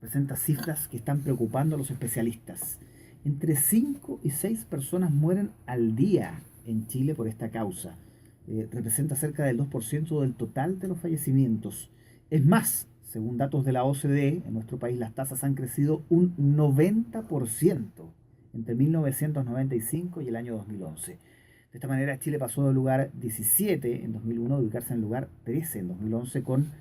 presenta cifras que están preocupando a los especialistas. Entre 5 y 6 personas mueren al día en Chile por esta causa. Representa cerca del 2% del total de los fallecimientos. Es más, según datos de la OCDE, en nuestro país las tasas han crecido un 90% entre 1995 y el año 2011. De esta manera, Chile pasó del lugar 17 en 2001 a ubicarse en el lugar 13 en 2011 con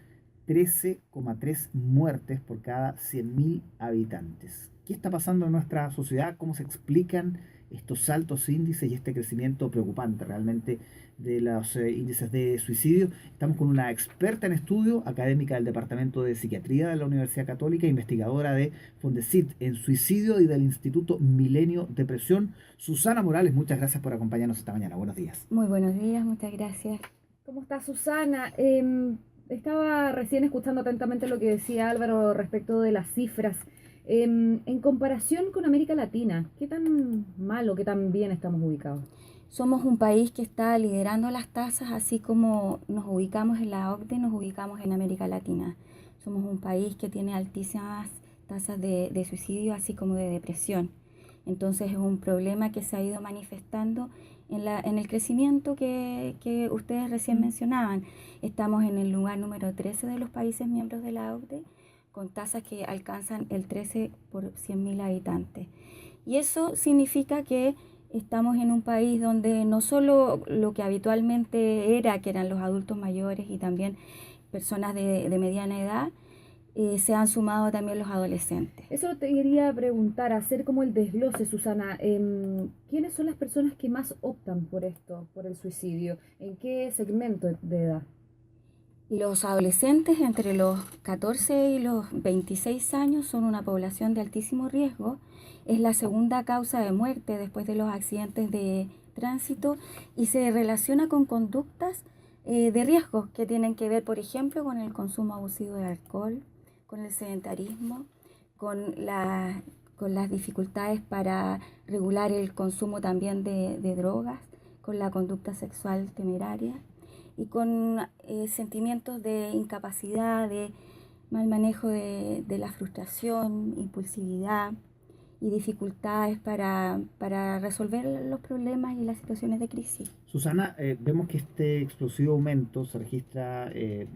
13,3 muertes por cada 100.000 habitantes. ¿Qué está pasando en nuestra sociedad? ¿Cómo se explican estos altos índices y este crecimiento preocupante realmente de los índices de suicidio? Estamos con una experta en estudio, académica del Departamento de Psiquiatría de la Universidad Católica, investigadora de Fondesit en suicidio y del Instituto Milenio Depresión, Susana Morales. Muchas gracias por acompañarnos esta mañana. Buenos días. Muy buenos días, muchas gracias. ¿Cómo está Susana? Estaba recién escuchando atentamente lo que decía Álvaro respecto de las cifras. En comparación con América Latina, ¿qué tan mal o qué tan bien estamos ubicados? Somos un país que está liderando las tasas, así como nos ubicamos en la OCDE, nos ubicamos en América Latina. Somos un país que tiene altísimas tasas de suicidio, así como de depresión. Entonces es un problema que se ha ido manifestando en el crecimiento que ustedes recién mencionaban. Estamos en el lugar número 13 de los países miembros de la OCDE, con tasas que alcanzan el 13 por 100.000 habitantes. Y eso significa que estamos en un país donde no solo lo que habitualmente era, que eran los adultos mayores y también personas de mediana edad, se han sumado también los adolescentes. Eso te quería preguntar, hacer como el desglose, Susana. ¿Quiénes son las personas que más optan por esto, por el suicidio? ¿En qué segmento de edad? Los adolescentes entre los 14 y los 26 años son una población de altísimo riesgo. Es la segunda causa de muerte después de los accidentes de tránsito y se relaciona con conductas de riesgo que tienen que ver, por ejemplo, con el consumo abusivo de alcohol, con el sedentarismo, con las dificultades para regular el consumo también de drogas, con la conducta sexual temeraria y con sentimientos de incapacidad, de mal manejo de la frustración, impulsividad y dificultades para resolver los problemas y las situaciones de crisis. Susana, vemos que este explosivo aumento se registra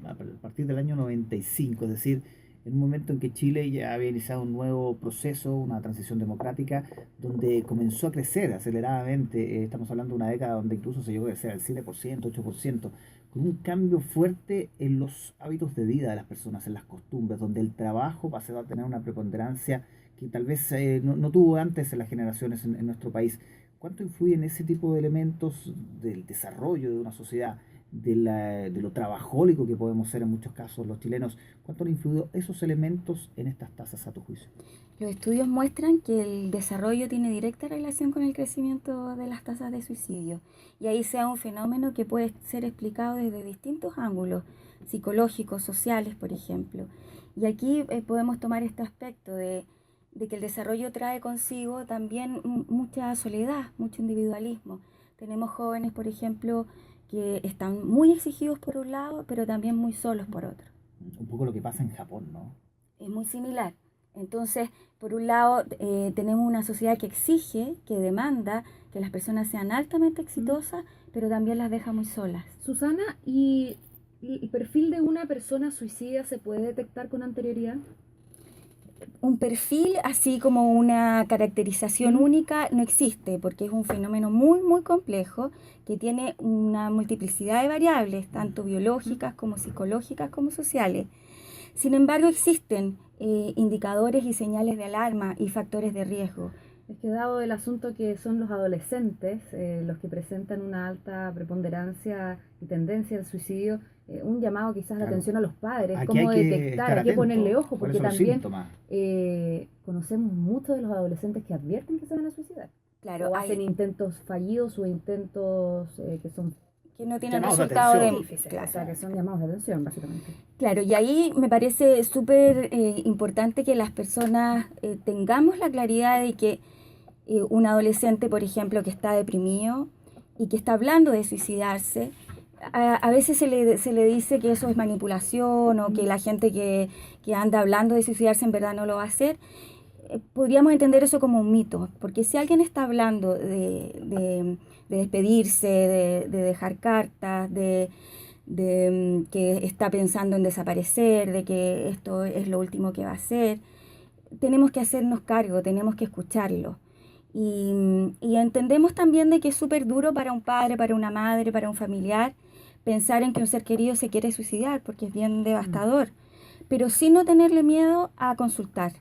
a partir del año 95, es decir, en un momento en que Chile ya había iniciado un nuevo proceso, una transición democrática, donde comenzó a crecer aceleradamente. Estamos hablando de una década donde incluso se llegó a crecer al 7%, 8%, con un cambio fuerte en los hábitos de vida de las personas, en las costumbres, donde el trabajo pasó a tener una preponderancia que tal vez no tuvo antes en las generaciones en nuestro país. ¿Cuánto influyen ese tipo de elementos del desarrollo de una sociedad, de lo trabajólico que podemos ser en muchos casos los chilenos? ¿Cuánto han influido esos elementos en estas tasas a tu juicio? Los estudios muestran que el desarrollo tiene directa relación con el crecimiento de las tasas de suicidio y ahí sea un fenómeno que puede ser explicado desde distintos ángulos, psicológicos, sociales, por ejemplo. Y aquí podemos tomar este aspecto de que el desarrollo trae consigo también mucha soledad, mucho individualismo. Tenemos jóvenes, por ejemplo, que están muy exigidos por un lado, pero también muy solos por otro. Un poco lo que pasa en Japón, ¿no? Es muy similar. Entonces, por un lado, tenemos una sociedad que exige, que demanda que las personas sean altamente exitosas, pero también las deja muy solas. Susana, ¿y el perfil de una persona suicida se puede detectar con anterioridad? Un perfil, así como una caracterización única, no existe, porque es un fenómeno muy, muy complejo que tiene una multiplicidad de variables, tanto biológicas como psicológicas como sociales. Sin embargo, existen indicadores y señales de alarma y factores de riesgo. Es que dado el asunto que son los adolescentes los que presentan una alta preponderancia y tendencia al suicidio, un llamado quizás de atención a los padres, Aquí cómo hay que detectar, estar hay que atento. ponerle ojo, porque también también conocemos muchos de los adolescentes que advierten que se van a suicidar. Claro, O hacen intentos fallidos o intentos que no tienen llamados de resultado de... difíciles, Claro. o sea, que son llamados de atención, básicamente. Claro, y ahí me parece súper importante que las personas tengamos la claridad de que un adolescente, por ejemplo, que está deprimido y que está hablando de suicidarse, a veces se le dice que eso es manipulación o que la gente que anda hablando de suicidarse en verdad no lo va a hacer. Podríamos entender eso como un mito, porque si alguien está hablando de despedirse, de dejar cartas, que está pensando en desaparecer, de que esto es lo último que va a hacer, tenemos que hacernos cargo, tenemos que escucharlo. Y entendemos también de que es súper duro para un padre, para una madre, para un familiar, pensar en que un ser querido se quiere suicidar, porque es bien devastador. Pero sí no tenerle miedo a consultar,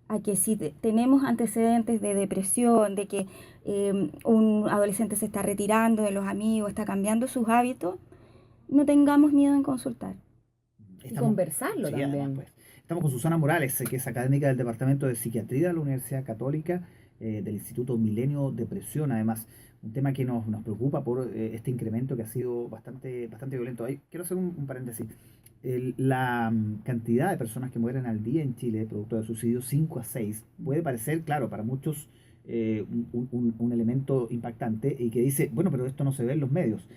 a que si tenemos antecedentes de depresión, de que un adolescente se está retirando de los amigos, está cambiando sus hábitos, no tengamos miedo en consultar. Y conversarlo sí, también. Además, pues. Estamos con Susana Morales, que es académica del Departamento de Psiquiatría de la Universidad Católica, del Instituto Milenio Depresión, además, un tema que nos preocupa por este incremento que ha sido bastante violento. Ahí quiero hacer un paréntesis. La cantidad de personas que mueren al día en Chile, producto de suicidio, 5 a 6, puede parecer, claro, para muchos un elemento impactante y que dice, bueno, pero esto no se ve en los medios.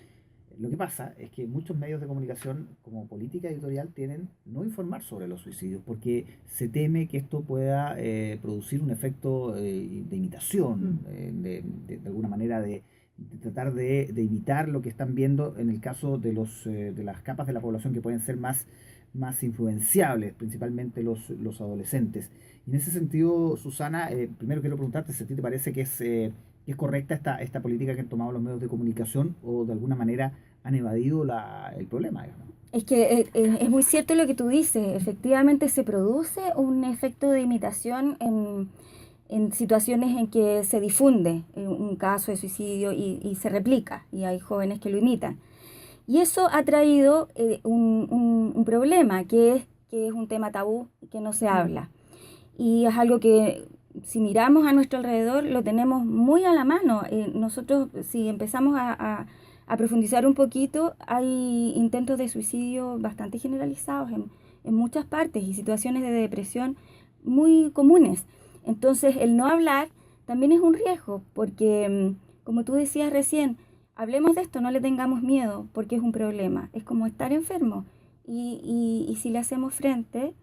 Lo que pasa es que muchos medios de comunicación, como política editorial, tienen no informar sobre los suicidios, porque se teme que esto pueda producir un efecto de imitación, de alguna manera de tratar de imitar lo que están viendo en el caso de las capas de la población que pueden ser más influenciables, principalmente los adolescentes. Y en ese sentido, Susana, primero quiero preguntarte si a ti te parece que es correcta esta política que han tomado los medios de comunicación o de alguna manera han evadido el problema, digamos. Es que es muy cierto lo que tú dices, efectivamente se produce un efecto de imitación en situaciones en que se difunde un caso de suicidio y se replica, y hay jóvenes que lo imitan. Y eso ha traído un problema, que es un tema tabú, que no se habla. Y es algo que si miramos a nuestro alrededor lo tenemos muy a la mano. Nosotros si empezamos a profundizar un poquito, hay intentos de suicidio bastante generalizados en muchas partes y situaciones de depresión muy comunes. Entonces el no hablar también es un riesgo porque, como tú decías recién, hablemos de esto, no le tengamos miedo porque es un problema. Es como estar enfermo y si le hacemos frente,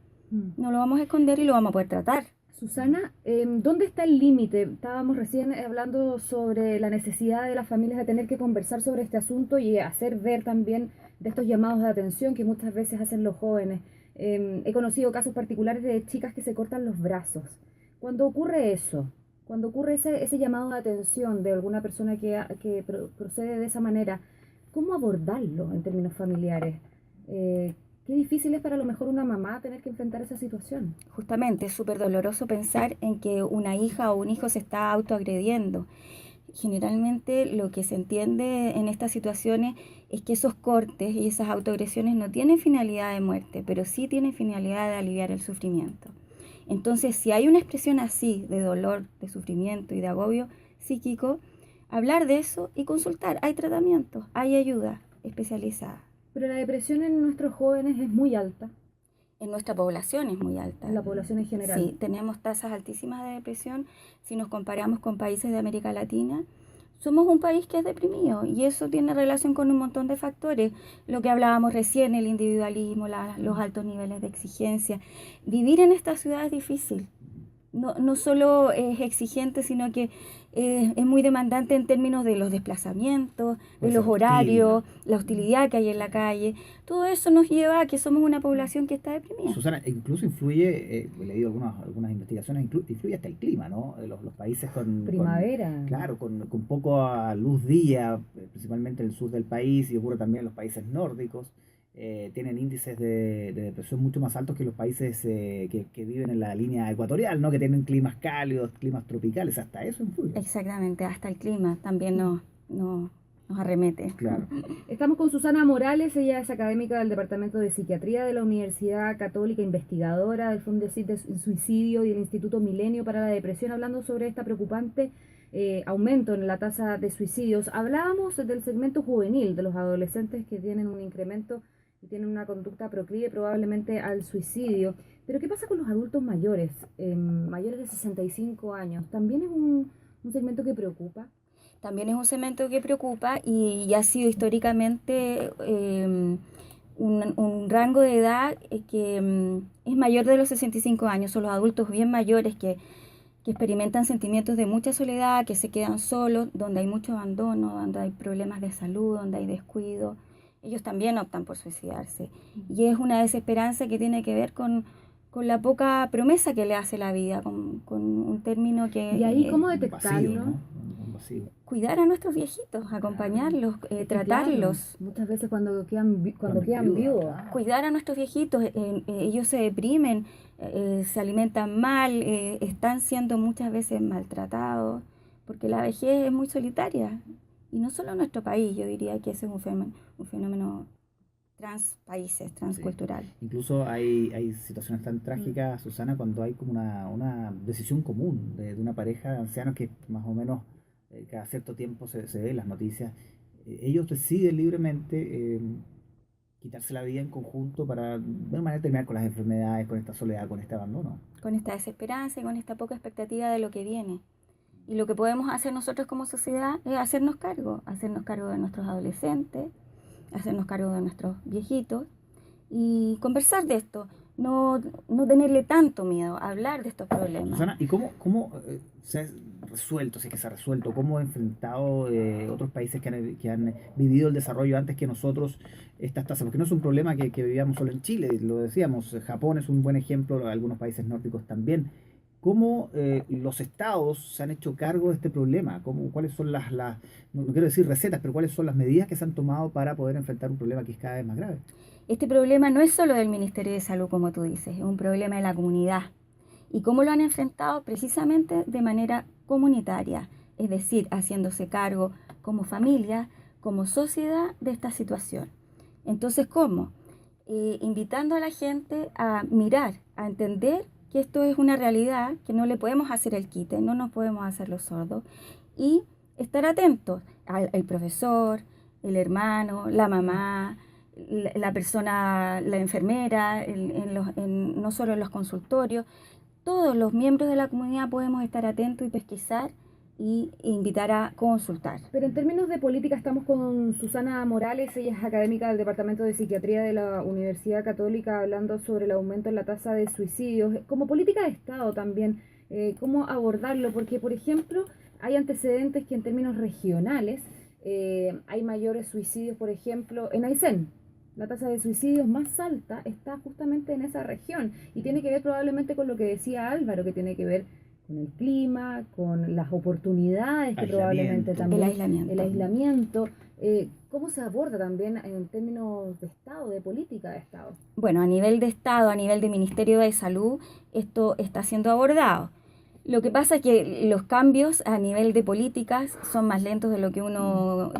no lo vamos a esconder y lo vamos a poder tratar. Susana, ¿dónde está el límite? Estábamos recién hablando sobre la necesidad de las familias de tener que conversar sobre este asunto y hacer ver también de estos llamados de atención que muchas veces hacen los jóvenes. He conocido casos particulares de chicas que se cortan los brazos. Cuando ocurre eso, cuando ocurre ese llamado de atención de alguna persona que procede de esa manera, ¿cómo abordarlo en términos familiares? Qué difícil es para a lo mejor una mamá tener que enfrentar esa situación. Justamente, es súper doloroso pensar en que una hija o un hijo se está autoagrediendo. Generalmente lo que se entiende en estas situaciones es que esos cortes y esas autoagresiones no tienen finalidad de muerte, pero sí tienen finalidad de aliviar el sufrimiento. Entonces, si hay una expresión así de dolor, de sufrimiento y de agobio psíquico, hablar de eso y consultar. Hay tratamientos, hay ayuda especializada. Pero la depresión en nuestros jóvenes es muy alta. En nuestra población es muy alta. En la población en general. Sí, tenemos tasas altísimas de depresión. Si nos comparamos con países de América Latina, somos un país que es deprimido y eso tiene relación con un montón de factores. Lo que hablábamos recién, el individualismo, los altos niveles de exigencia. Vivir en esta ciudad es difícil. No solo es exigente, sino que es muy demandante en términos de los desplazamientos, de los horarios, la hostilidad que hay en la calle. Todo eso nos lleva a que somos una población que está deprimida. Susana, incluso influye, he leído algunas investigaciones, influye hasta el clima, ¿no? Los países con... Primavera. Claro, con poca luz día, principalmente en el sur del país, y ocurre también en los países nórdicos. Tienen índices de depresión mucho más altos que los países que viven en la línea ecuatorial, ¿no? Que tienen climas cálidos, climas tropicales, hasta eso influye. Exactamente, hasta el clima también nos arremete. Claro. Estamos con Susana Morales, ella es académica del Departamento de Psiquiatría de la Universidad Católica, investigadora del Fondesit de Suicidio y del Instituto Milenio para la Depresión, hablando sobre esta preocupante aumento en la tasa de suicidios. Hablábamos del segmento juvenil, de los adolescentes que tienen un incremento y tienen una conducta proclive probablemente al suicidio. Pero ¿qué pasa con los adultos mayores, mayores de 65 años? ¿También es un segmento que preocupa? también es un segmento que preocupa y ha sido históricamente un rango de edad que es mayor de los 65 años. Son los adultos bien mayores que experimentan sentimientos de mucha soledad, que se quedan solos, donde hay mucho abandono, donde hay problemas de salud, donde hay descuido. Ellos también optan por suicidarse. Y es una desesperanza que tiene que ver con la poca promesa que le hace la vida, con un término que... ¿Y ahí cómo Un vacío, detectarlo? ¿no? Un vacío. Cuidar a nuestros viejitos, acompañarlos, tratarlos. Claro, muchas veces cuando quedan, cuando Cuando quedan viuda, viudos. claro. Cuidar a nuestros viejitos, ellos se deprimen, se alimentan mal, están siendo muchas veces maltratados, porque la vejez es muy solitaria. Y no solo en nuestro país, yo diría que ese es un fenómeno transpaíses, transcultural. Incluso hay situaciones tan trágicas, Susana, cuando hay como una decisión común de una pareja de ancianos que más o menos cada cierto tiempo se ve en las noticias. Ellos deciden libremente quitarse la vida en conjunto para de una manera terminar con las enfermedades, con esta soledad, con este abandono. Con esta desesperanza y con esta poca expectativa de lo que viene. Y lo que podemos hacer nosotros como sociedad es hacernos cargo de nuestros adolescentes, hacernos cargo de nuestros viejitos y conversar de esto, no tenerle tanto miedo, hablar de estos problemas. Susana, ¿y cómo se ha resuelto, si es que se ha resuelto, cómo ha enfrentado otros países que han vivido el desarrollo antes que nosotros estas tasas? Porque no es un problema que vivíamos solo en Chile, lo decíamos, Japón es un buen ejemplo, algunos países nórdicos también. ¿Cómo los estados se han hecho cargo de este problema? ¿Cuáles son no quiero decir recetas, pero cuáles son las medidas que se han tomado para poder enfrentar un problema que es cada vez más grave? Este problema no es solo del Ministerio de Salud, como tú dices, es un problema de la comunidad. ¿Y cómo lo han enfrentado? Precisamente de manera comunitaria, es decir, haciéndose cargo como familia, como sociedad de esta situación. Entonces, ¿cómo? Invitando a la gente a mirar, a entender que esto es una realidad, que no le podemos hacer el quite, no nos podemos hacer los sordos, y estar atentos al profesor, el hermano, la mamá, la persona, la enfermera, no solo en los consultorios. Todos los miembros de la comunidad podemos estar atentos y pesquisar e invitar a consultar. Pero en términos de política estamos con Susana Morales, ella es académica del Departamento de Psiquiatría de la Universidad Católica, hablando sobre el aumento en la tasa de suicidios. Como política de Estado también, ¿cómo abordarlo? Porque, por ejemplo, hay antecedentes que en términos regionales hay mayores suicidios, por ejemplo, en Aysén. La tasa de suicidios más alta está justamente en esa región y tiene que ver probablemente con lo que decía Álvaro, que tiene que ver con el clima, con las oportunidades que probablemente también... El aislamiento. ¿Cómo se aborda también en términos de Estado, de política de Estado? Bueno, a nivel de Estado, a nivel de Ministerio de Salud, esto está siendo abordado. Lo que pasa es que los cambios a nivel de políticas son más lentos de lo que uno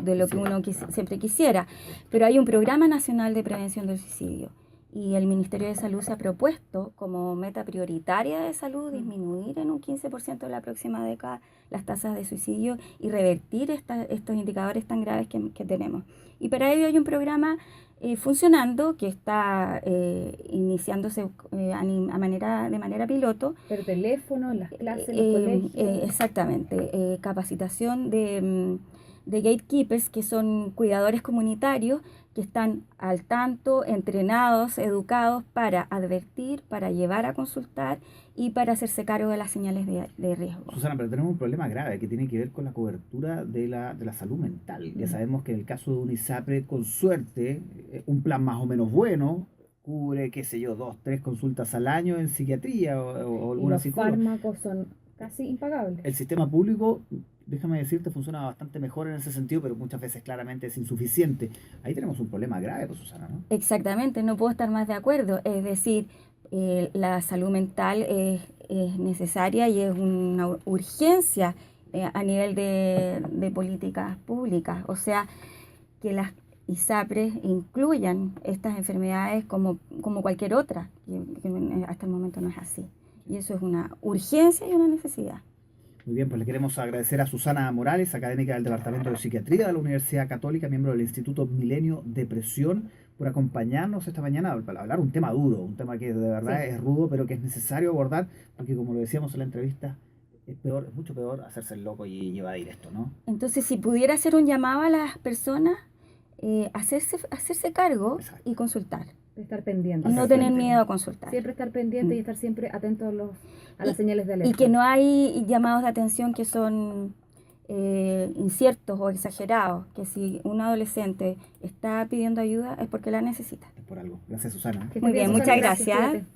siempre quisiera, pero hay un programa nacional de prevención del suicidio y el Ministerio de Salud se ha propuesto como meta prioritaria de salud disminuir en un 15% en la próxima década las tasas de suicidio y revertir estos indicadores tan graves que tenemos. Y para ello hay un programa funcionando, que está iniciándose de manera piloto. Pero teléfono, en las clases, en los colegios. Exactamente, capacitación de gatekeepers, que son cuidadores comunitarios, que están al tanto, entrenados, educados para advertir, para llevar a consultar y para hacerse cargo de las señales de riesgo. Susana, pero tenemos un problema grave que tiene que ver con la cobertura de la salud mental. Ya sabemos que en el caso de un ISAPRE, con suerte, un plan más o menos bueno cubre, qué sé yo, 2, 3 consultas al año en psiquiatría o alguna psicóloga. Y los fármacos son casi impagables. El sistema público, déjame decirte, funciona bastante mejor en ese sentido, pero muchas veces claramente es insuficiente. Ahí tenemos un problema grave, pues, Susana, ¿no? Exactamente, no puedo estar más de acuerdo. Es decir, la salud mental es necesaria y es una urgencia a nivel de políticas públicas. O sea, que las ISAPRES incluyan estas enfermedades como cualquier otra, que hasta el momento no es así. Y eso es una urgencia y una necesidad. Muy bien, pues le queremos agradecer a Susana Morales, académica del Departamento de Psiquiatría de la Universidad Católica, miembro del Instituto Milenio Depresión, por acompañarnos esta mañana para hablar un tema duro, un tema que de verdad es rudo, pero que es necesario abordar, porque como lo decíamos en la entrevista, es peor, es mucho peor hacerse el loco y evadir esto, ¿no? Entonces, si pudiera hacer un llamado a las personas, hacerse cargo Exacto. y consultar. Estar pendiente. Y no Hacer tener frente. miedo a consultar. Siempre estar pendiente y estar siempre atento a las señales de Y alerta. que no hay llamados de atención que son inciertos o exagerados, que si un adolescente está pidiendo ayuda es porque la necesita. Es por algo. Gracias, Susana. Que estés Muy bien, Susana, muchas gracias, gracias. cuídate.